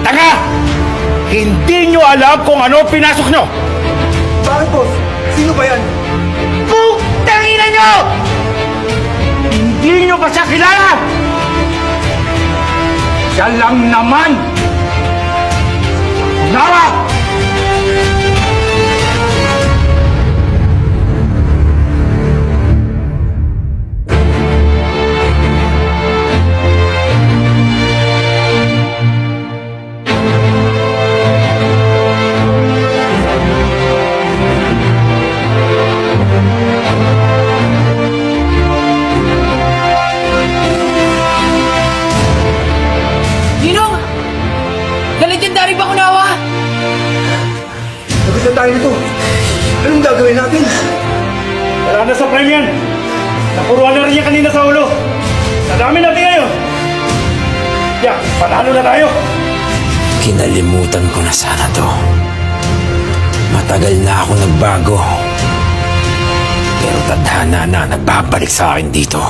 tanga! Hindi nyo alam kung ano pinasok nyo! Bakit, boss? Sino ba yan? Putangina nyo! Hindi nyo ba siya kilala? Siya lang naman! Nara! Ninong! Na-legendary ba kunawa? Sagot na tayo nito. Anong gagawin natin? Wala na sa prime yan! Napuruan na rin niya kanina sa ulo! Nadami natin ngayon! Yeah, panalo na tayo! Kinalimutan ko na sana to. Matagal na ako nagbago. Pero tadhana na nagbabalik sa akin dito.